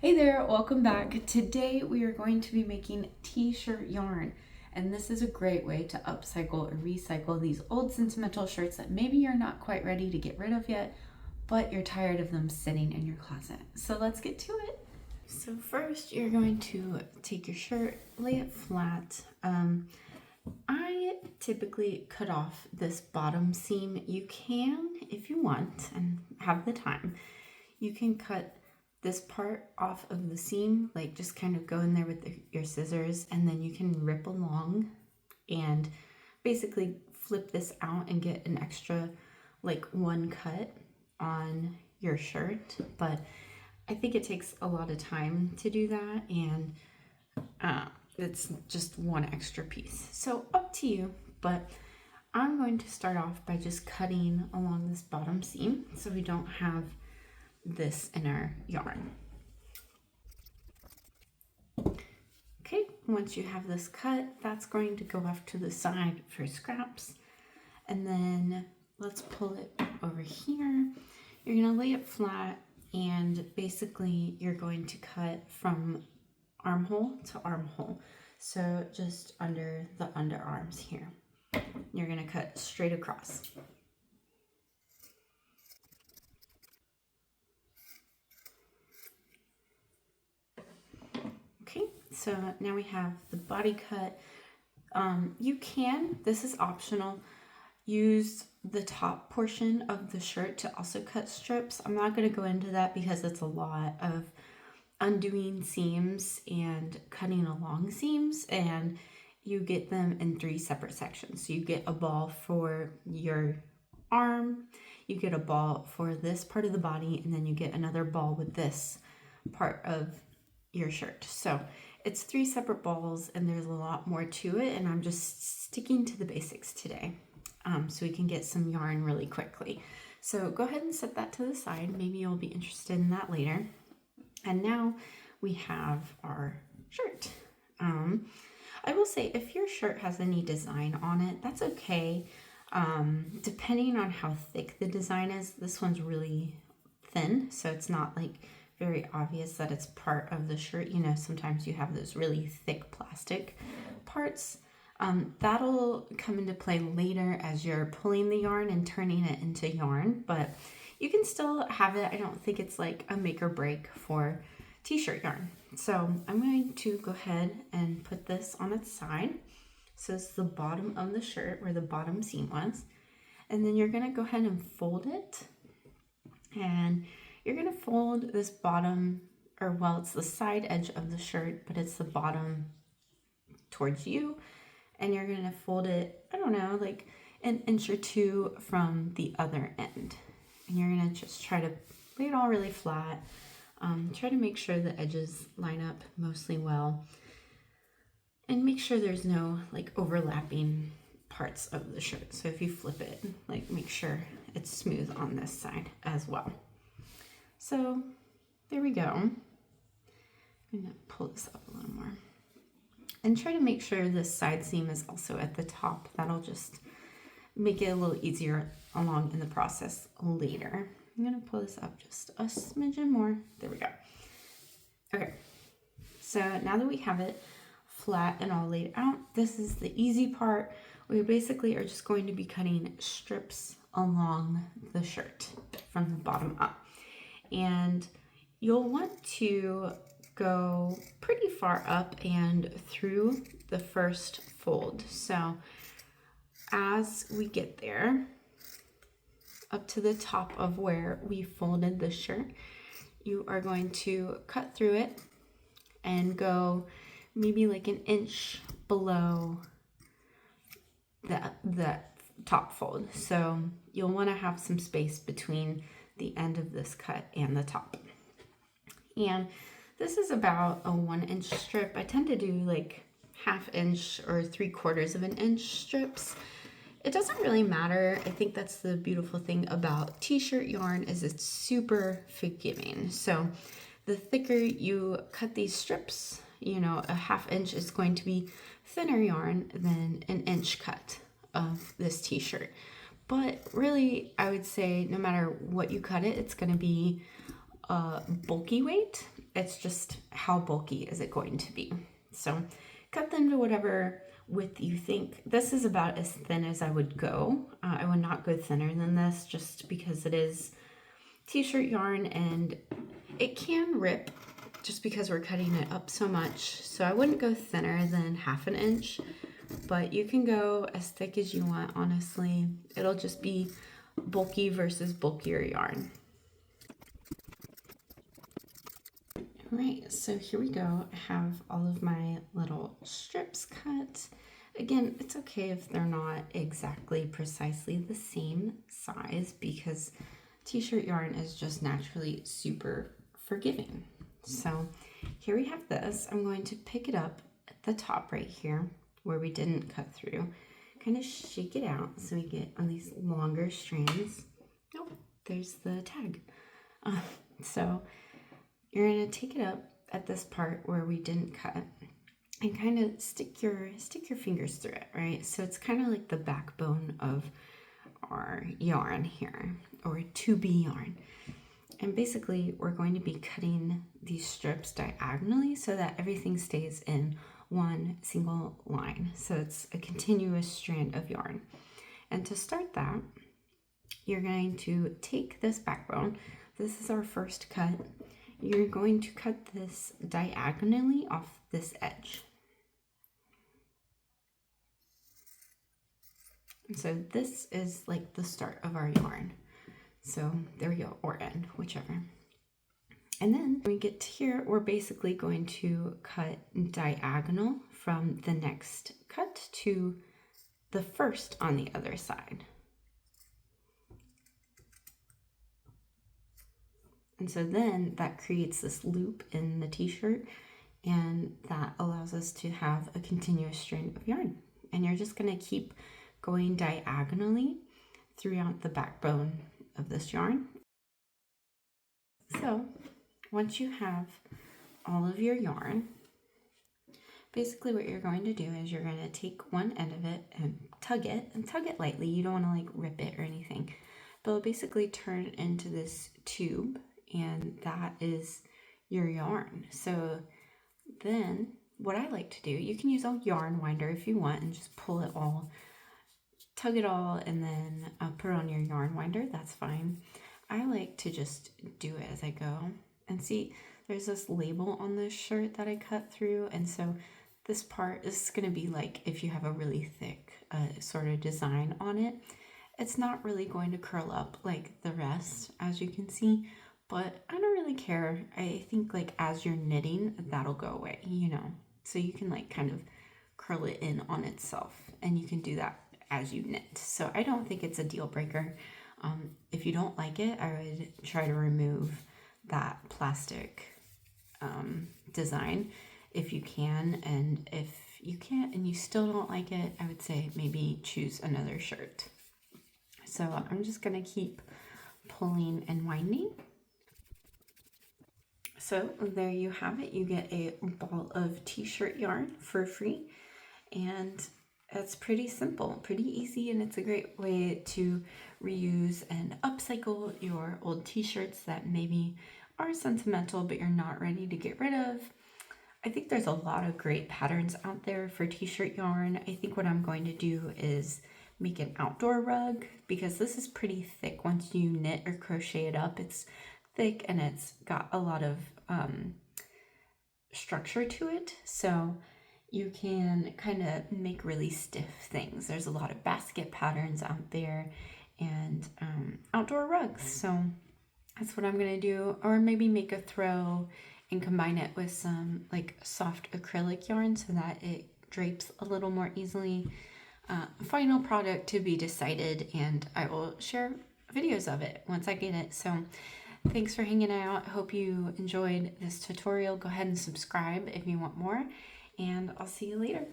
Hey there, welcome back. Today we are going to be making t-shirt yarn, and this is a great way to upcycle or recycle these old sentimental shirts that maybe you're not quite ready to get rid of yet, but you're tired of them sitting in your closet. So let's get to it. So first you're going to take your shirt, lay it flat. I typically cut off this bottom seam. You can, if you want and have the time, you can cut this part off of the seam, like just kind of go in there with your scissors, and then you can rip along and basically flip this out and get an extra like one cut on your shirt. But I think it takes a lot of time to do that, and it's just one extra piece. So up to you, but I'm going to start off by just cutting along this bottom seam so we don't have this in our yarn. Okay, once you have this cut, that's going to go off to the side for scraps. And then let's pull it over here. You're going to lay it flat, and basically you're going to cut from armhole to armhole. So just under the underarms here. You're going to cut straight across. Okay, so now we have the body cut. You can, this is optional, use the top portion of the shirt to also cut strips. I'm not going to go into that because it's a lot of undoing seams and cutting along seams, and you get them in 3 separate sections. So you get a ball for your arm, you get a ball for this part of the body, and then you get another ball with this part of your shirt. So it's 3 separate balls, and there's a lot more to it, and I'm just sticking to the basics today so we can get some yarn really quickly. So go ahead and set that to the side. Maybe you'll be interested in that later. And now we have our shirt. I will say, if your shirt has any design on it, that's okay. Depending on how thick the design is, this one's really thin, so it's not like very obvious that it's part of the shirt. You know, sometimes you have those really thick plastic parts. That'll come into play later as you're pulling the yarn and turning it into yarn, but you can still have it. I don't think it's like a make or break for t-shirt yarn. So I'm going to go ahead and put this on its side. So it's the bottom of the shirt where the bottom seam was. And then you're gonna go ahead and fold it. And you're gonna fold this bottom, or well, it's the side edge of the shirt, but it's the bottom towards you. And you're gonna fold it, I don't know, like an inch or 2 from the other end. And you're gonna just try to lay it all really flat. Try to make sure the edges line up mostly well. And make sure there's no like overlapping parts of the shirt. So if you flip it, like make sure it's smooth on this side as well. So there we go. I'm gonna pull this up a little more. And try to make sure this side seam is also at the top. That'll just make it a little easier along in the process later. I'm gonna pull this up just a smidgen more. There we go. Okay, so now that we have it flat and all laid out, this is the easy part. We basically are just going to be cutting strips along the shirt from the bottom up. And you'll want to go pretty far up and through the first fold. So as we get there, up to the top of where we folded the shirt, you are going to cut through it and go maybe like an inch below the top fold. So you'll want to have some space between the end of this cut and the top. And this is about a 1-inch strip. I tend to do like 1/2 inch or 3/4 of an inch strips. It doesn't really matter. I think that's the beautiful thing about t-shirt yarn, is it's super forgiving. So the thicker you cut these strips, you know, a 1/2 inch is going to be thinner yarn than an inch cut of this t-shirt. But really, I would say no matter what you cut it, it's going to be bulky weight. It's just how bulky is it going to be. So cut them to whatever width you think. This is about as thin as I would go. I would not go thinner than this just because it is t-shirt yarn and it can rip just because we're cutting it up so much. So I wouldn't go thinner than 1/2 inch, but you can go as thick as you want, honestly. It'll just be bulky versus bulkier yarn. Right, so here we go. I have all of my little strips cut. Again, it's okay if they're not exactly precisely the same size because t-shirt yarn is just naturally super forgiving. So here we have this. I'm going to pick it up at the top right here where we didn't cut through. Kind of shake it out so we get on these longer strands. Oh, there's the tag. So you're going to take it up at this part where we didn't cut and kind of stick your fingers through it, right? So it's kind of like the backbone of our yarn here, or 2B yarn. And basically we're going to be cutting these strips diagonally so that everything stays in one single line. So it's a continuous strand of yarn. And to start that, you're going to take this backbone. This is our first cut. You're going to cut this diagonally off this edge. And so this is like the start of our yarn. So there we go, or end, whichever. And then when we get to here, we're basically going to cut diagonal from the next cut to the first on the other side. And so then that creates this loop in the t-shirt, and that allows us to have a continuous strand of yarn. And you're just going to keep going diagonally throughout the backbone of this yarn. So once you have all of your yarn, basically what you're going to do is you're going to take one end of it and tug it lightly. You don't want to like rip it or anything, but it'll basically turn into this tube, and that is your yarn. So then what I like to do, you can use a yarn winder if you want and just pull it all, tug it all, and then put it on your yarn winder. That's fine. I like to just do it as I go. And see, there's this label on this shirt that I cut through, and so this part is going to be like if you have a really thick sort of design on it. It's not really going to curl up like the rest, as you can see, but I don't really care. I think like as you're knitting, that'll go away, you know, so you can like kind of curl it in on itself, and you can do that as you knit. So I don't think it's a deal breaker. If you don't like it, I would try to remove that plastic design if you can, and if you can't and you still don't like it, I would say maybe choose another shirt. So I'm just gonna keep pulling and winding. So there you have it. You get a ball of t-shirt yarn for free, and it's pretty simple, pretty easy, and it's a great way to reuse and upcycle your old t-shirts that maybe are sentimental but you're not ready to get rid of. I think there's a lot of great patterns out there for t-shirt yarn. I think what I'm going to do is make an outdoor rug, because this is pretty thick. Once you knit or crochet it up, it's thick and it's got a lot of structure to it, so you can kind of make really stiff things. There's a lot of basket patterns out there and outdoor rugs, so that's what I'm gonna do. Or maybe make a throw and combine it with some like soft acrylic yarn so that it drapes a little more easily. Final product to be decided, and I will share videos of it once I get it. So thanks for hanging out. I hope you enjoyed this tutorial. Go ahead and subscribe if you want more, and I'll see you later.